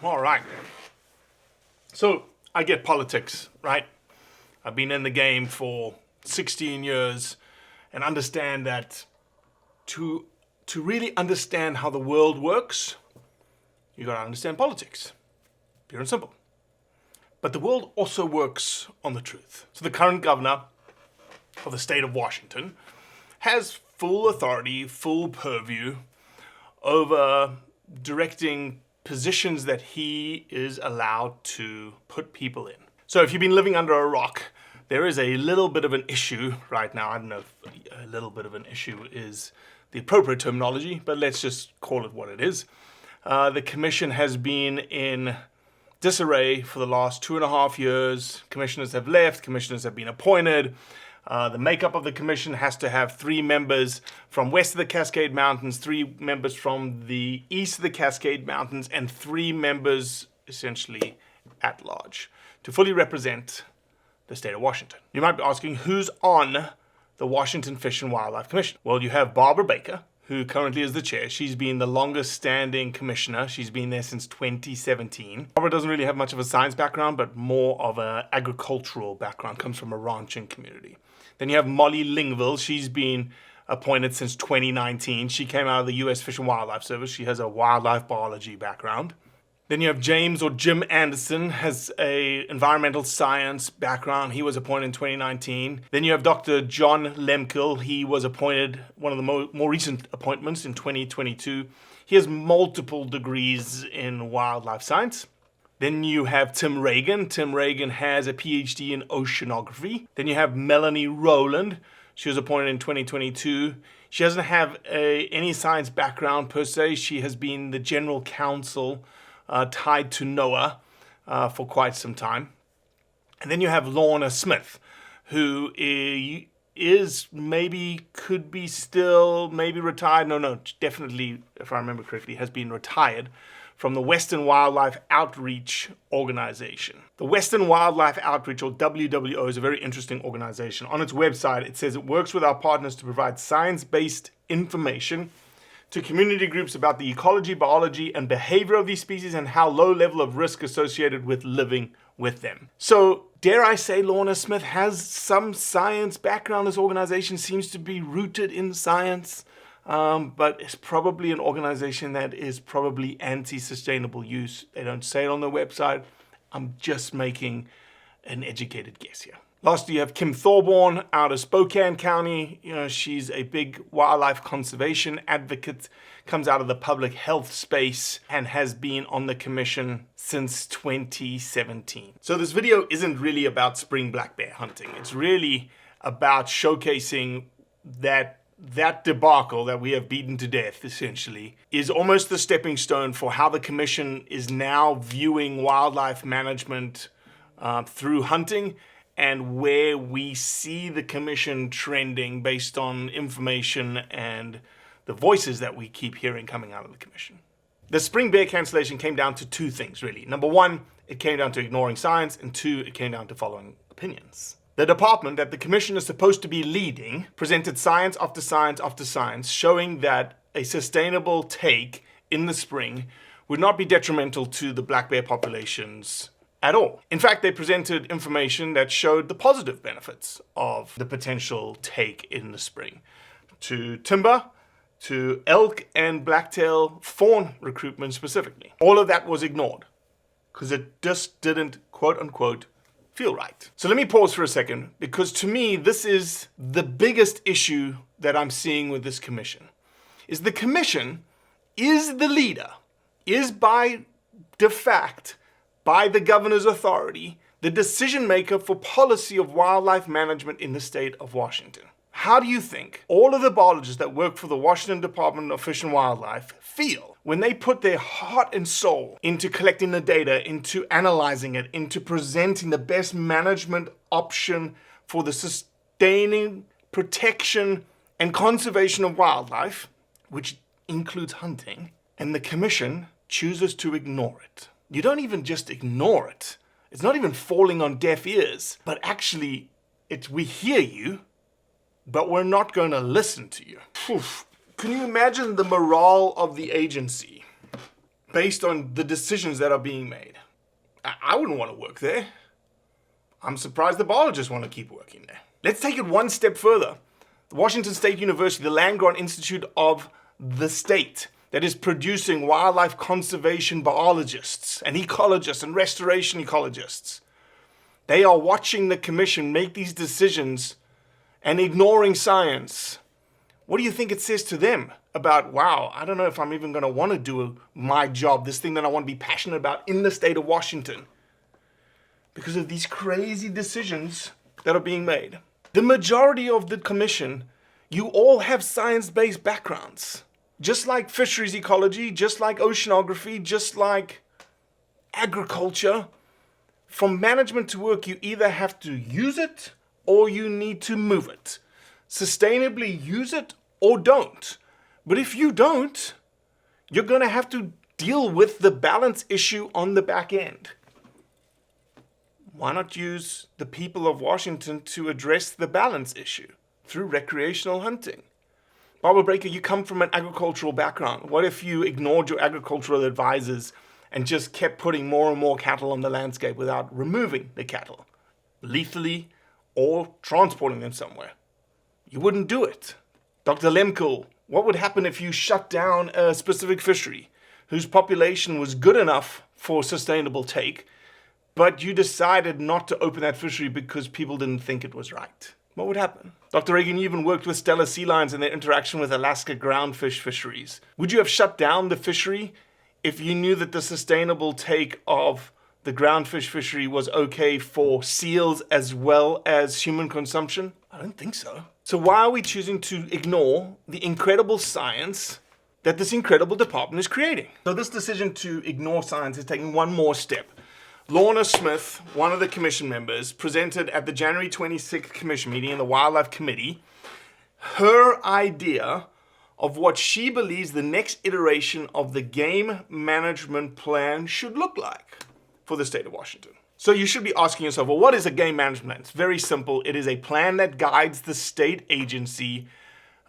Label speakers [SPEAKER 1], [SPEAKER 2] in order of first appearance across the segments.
[SPEAKER 1] All right. So I get politics, right? I've been in the game for 16 years and understand that to really understand how the world works, you got to understand politics. Pure and simple. But the world also works on the truth. So the current governor of the state of Washington has full authority, full purview over directing positions that he is allowed to put people in. So if you've been living under a rock, there is a little bit of an issue right now. I don't know if a little bit of an issue is the appropriate terminology, but let's just call it what it is. The commission has been in disarray for the last 2.5 years. Commissioners have left, commissioners have been appointed. The makeup of the commission has to have 3 members from west of the Cascade Mountains, 3 members from the east of the Cascade Mountains, and 3 members essentially at large to fully represent the state of Washington. You might be asking, who's on the Washington Fish and Wildlife Commission? Well, you have Barbara Baker, who currently is the chair. She's been the longest standing commissioner. She's been there since 2017. Barbara doesn't really have much of a science background, but more of an agricultural background, comes from a ranching community. Then you have Molly Lingville. She's been appointed since 2019. She came out of the U.S. Fish and Wildlife Service. She has a wildlife biology background. Then you have James or Jim Anderson, has a environmental science background. He was appointed in 2019. Then you have Dr. John Lemkill. He was appointed, one of the more recent appointments, in 2022. He has multiple degrees in wildlife science. Then you have Tim Reagan. Tim Reagan has a PhD in oceanography. Then you have Melanie Rowland. She was appointed in 2022. She doesn't have any science background per se. She has been the general counsel tied to NOAA for quite some time. And then you have Lorna Smith, who is could be still maybe retired. No, definitely, if I remember correctly, has been retired from the Western Wildlife Outreach Organization. The Western Wildlife Outreach, or WWO, is a very interesting organization. On its website, it says it works with our partners to provide science-based information to community groups about the ecology, biology, and behavior of these species and how low level of risk associated with living with them. So, dare I say, Lorna Smith has some science background. This organization seems to be rooted in science. But it's probably an organization that is probably anti-sustainable use. They don't say it on their website. I'm just making an educated guess here. Lastly, you have Kim Thorborn out of Spokane County. She's a big wildlife conservation advocate, comes out of the public health space, and has been on the commission since 2017. So this video isn't really about spring black bear hunting. It's really about showcasing that debacle that we have beaten to death, essentially, is almost the stepping stone for how the commission is now viewing wildlife management through hunting, and where we see the commission trending based on information and the voices that we keep hearing coming out of the commission. The spring bear cancellation came down to 2 things, really. Number 1, it came down to ignoring science, and 2, it came down to following opinions. The department that the commission is supposed to be leading presented science after science after science, showing that a sustainable take in the spring would not be detrimental to the black bear populations at all. In fact, they presented information that showed the positive benefits of the potential take in the spring to timber, to elk and blacktail fawn recruitment specifically. All of that was ignored because it just didn't, quote unquote, feel right. So let me pause for a second, because to me, this is the biggest issue that I'm seeing with this commission. Is the commission is the leader, is by de facto, by the governor's authority, the decision maker for policy of wildlife management in the state of Washington. How do you think all of the biologists that work for the Washington Department of Fish and Wildlife feel when they put their heart and soul into collecting the data, into analyzing it, into presenting the best management option for the sustaining, protection, and conservation of wildlife, which includes hunting, and the commission chooses to ignore it? You don't even just ignore it. It's not even falling on deaf ears, but actually, we hear you, but we're not going to listen to you. Can you imagine the morale of the agency based on the decisions that are being made. I wouldn't want to work there. I'm surprised the biologists want to keep working there. Let's take it one step further. The Washington State University, the land-grant institute of the state that is producing wildlife conservation biologists and ecologists and restoration ecologists. They are watching the commission make these decisions and ignoring science. What do you think it says to them about, wow, I don't know if I'm even going to want to do my job, this thing that I want to be passionate about in the state of Washington, because of these crazy decisions that are being made. The majority of the commission, you all have science-based backgrounds. Just like fisheries ecology, just like oceanography, just like agriculture. From management to work, you either have to use it or you need to move it. Sustainably use it or don't. But if you don't, you're going to have to deal with the balance issue on the back end. Why not use the people of Washington to address the balance issue through recreational hunting? Barbara Breaker, you come from an agricultural background. What if you ignored your agricultural advisors and just kept putting more and more cattle on the landscape without removing the cattle, lethally or transporting them somewhere? You wouldn't do it. Dr. Lemkel, what would happen if you shut down a specific fishery whose population was good enough for sustainable take, but you decided not to open that fishery because people didn't think it was right? What would happen? Dr. Reagan, you even worked with Steller sea lions and their interaction with Alaska groundfish fisheries. Would you have shut down the fishery if you knew that the sustainable take of the groundfish fishery was okay for seals as well as human consumption? I don't think so. So why are we choosing to ignore the incredible science that this incredible department is creating? So this decision to ignore science is taking one more step. Lorna Smith, one of the commission members, presented at the January 26th commission meeting in the Wildlife Committee her idea of what she believes the next iteration of the game management plan should look like for the state of Washington. So you should be asking yourself, well, what is a game management plan? It's very simple. It is a plan that guides the state agency.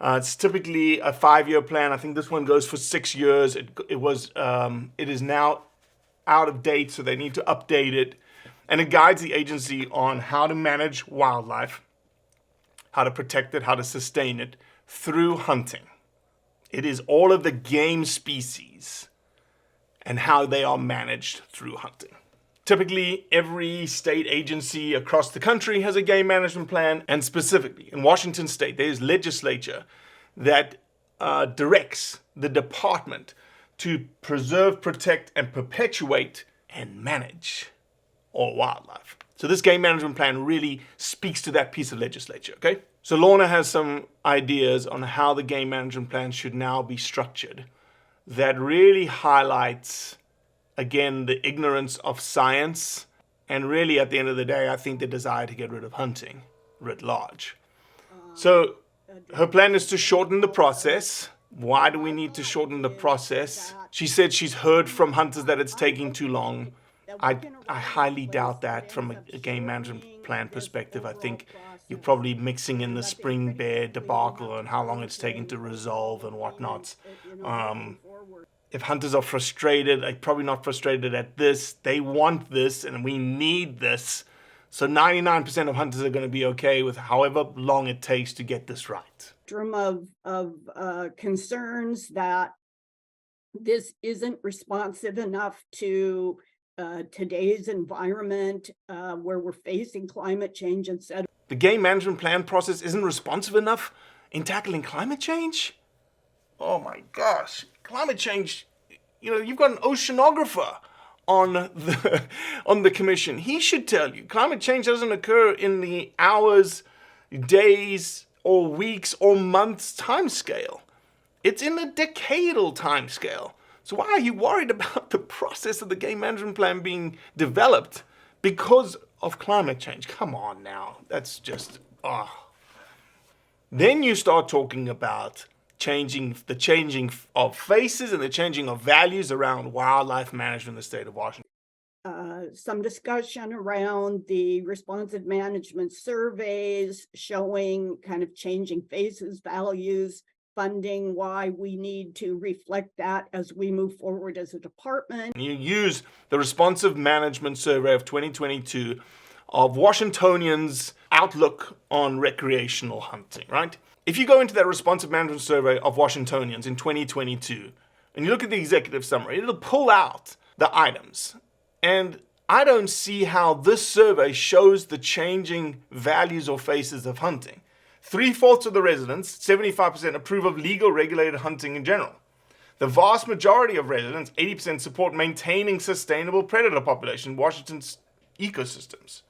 [SPEAKER 1] It's typically a 5-year plan. I think this one goes for 6 years. It is now out of date, so they need to update it. And it guides the agency on how to manage wildlife, how to protect it, how to sustain it through hunting. It is all of the game species and how they are managed through hunting. Typically, every state agency across the country has a game management plan, and specifically in Washington state, there is legislature that directs the department to preserve, protect, and perpetuate and manage all wildlife. So this game management plan really speaks to that piece of legislature, okay? So Lorna has some ideas on how the game management plan should now be structured that really highlights, again, the ignorance of science, and really at the end of the day, I think the desire to get rid of hunting writ large. So her plan is to shorten the process. Why do we need to shorten the process? She said she's heard from hunters that it's taking too long. I highly doubt that from a game management plan perspective. I think you're probably mixing in the spring bear debacle and how long it's taken to resolve and whatnot. If hunters are frustrated, they're probably not frustrated at this. They want this and we need this. So 99% of hunters are going to be okay with however long it takes to get this right.
[SPEAKER 2] Of concerns that this isn't responsive enough to today's environment, where we're facing climate change, etc.
[SPEAKER 1] The game management plan process isn't responsive enough in tackling climate change? Oh my gosh, climate change, you've got an oceanographer on the commission. He should tell you, climate change doesn't occur in the hours, days, or weeks or months time scale. It's in the decadal time scale. So why are you worried about the process of the game management plan being developed because of climate change? Come on now, that's just, Then you start talking about the changing of faces and the changing of values around wildlife management in the state of Washington.
[SPEAKER 2] Some discussion around the responsive management surveys showing kind of changing faces, values, funding, why we need to reflect that as we move forward as a department.
[SPEAKER 1] You use the responsive management survey of 2022 of Washingtonians' outlook on recreational hunting, right? If you go into that responsive management survey of Washingtonians in 2022 and you look at the executive summary, it'll pull out the items. And I don't see how this survey shows the changing values or faces of hunting. 3/4 of the residents, 75%, approve of legal regulated hunting in general. The vast majority of residents, 80%, support maintaining sustainable predator population in Washington's ecosystems.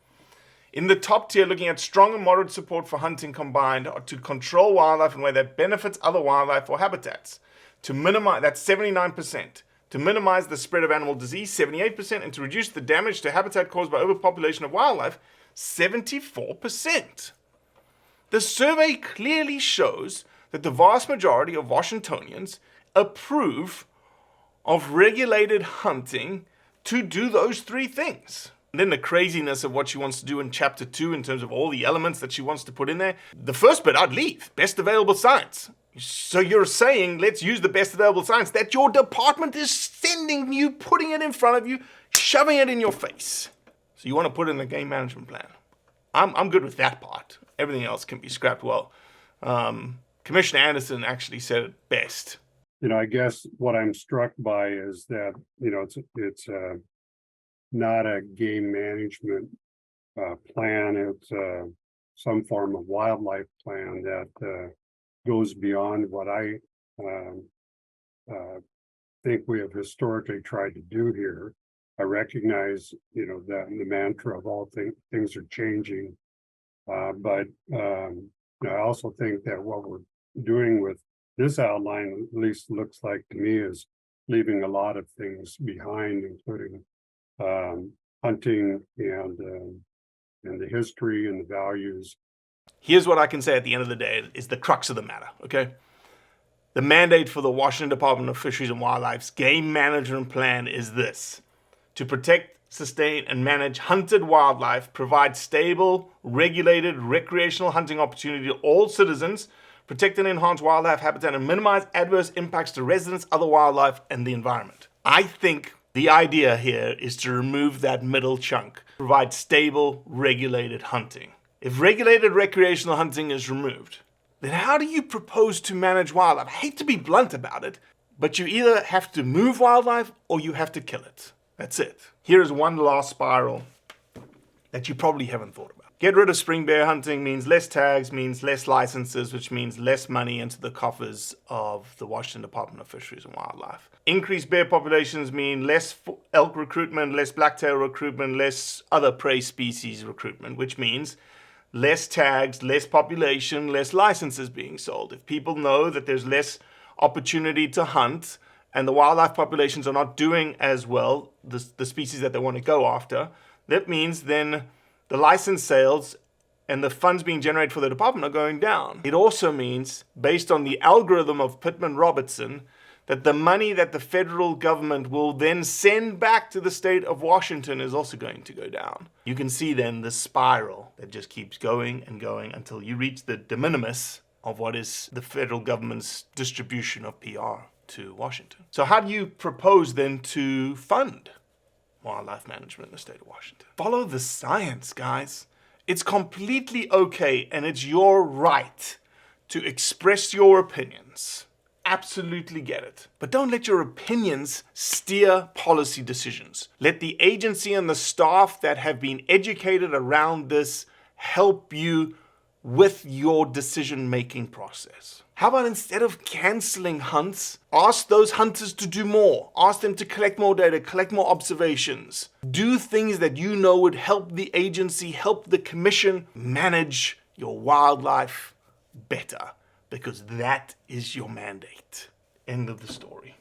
[SPEAKER 1] In the top tier, looking at strong and moderate support for hunting combined to control wildlife in a way that benefits other wildlife or habitats. To minimize, that's 79%. To minimize the spread of animal disease, 78%, and to reduce the damage to habitat caused by overpopulation of wildlife, 74%. The survey clearly shows that the vast majority of Washingtonians approve of regulated hunting to do those three things. And then the craziness of what she wants to do in chapter 2 in terms of all the elements that she wants to put in there. The first bit I'd leave, best available science. So you're saying, let's use the best available science that your department is sending you, putting it in front of you, shoving it in your face. So you want to put it in the game management plan. I'm good with that part. Everything else can be scrapped. Well, Commissioner Anderson actually said it best.
[SPEAKER 3] I guess what I'm struck by is that, it's not a game management plan. It's some form of wildlife plan that goes beyond what I think we have historically tried to do here. I recognize, that the mantra of all things are changing. But I also think that what we're doing with this outline, at least looks like to me, is leaving a lot of things behind, including hunting and the history and the values.
[SPEAKER 1] Here's what I can say at the end of the day is the crux of the matter, okay? The mandate for the Washington Department of Fisheries and Wildlife's game management plan is this: to protect, sustain, and manage hunted wildlife, provide stable, regulated, recreational hunting opportunity to all citizens, protect and enhance wildlife habitat, and minimize adverse impacts to residents, other wildlife, and the environment. I think the idea here is to remove that middle chunk, provide stable, regulated hunting. If regulated recreational hunting is removed, then how do you propose to manage wildlife? I hate to be blunt about it, but you either have to move wildlife or you have to kill it. That's it. Here is one last spiral that you probably haven't thought about. Get rid of spring bear hunting means less tags, means less licenses, which means less money into the coffers of the Washington Department of Fisheries and Wildlife. Increased bear populations mean less elk recruitment, less blacktail recruitment, less other prey species recruitment, which means less tags, less population, less licenses being sold. If people know that there's less opportunity to hunt and the wildlife populations are not doing as well, the species that they want to go after, that means then the license sales and the funds being generated for the department are going down. It also means, based on the algorithm of Pittman-Robertson, that the money that the federal government will then send back to the state of Washington is also going to go down. You can see then the spiral that just keeps going and going until you reach the de minimis of what is the federal government's distribution of PR to Washington. So how do you propose then to fund wildlife management in the state of Washington? Follow the science, guys. It's completely okay and it's your right to express your opinions. Absolutely get it. But don't let your opinions steer policy decisions. Let the agency and the staff that have been educated around this help you with your decision-making process. How about instead of canceling hunts, ask those hunters to do more. Ask them to collect more data, collect more observations. Do things that you know would help the agency, help the commission manage your wildlife better, because that is your mandate. End of the story.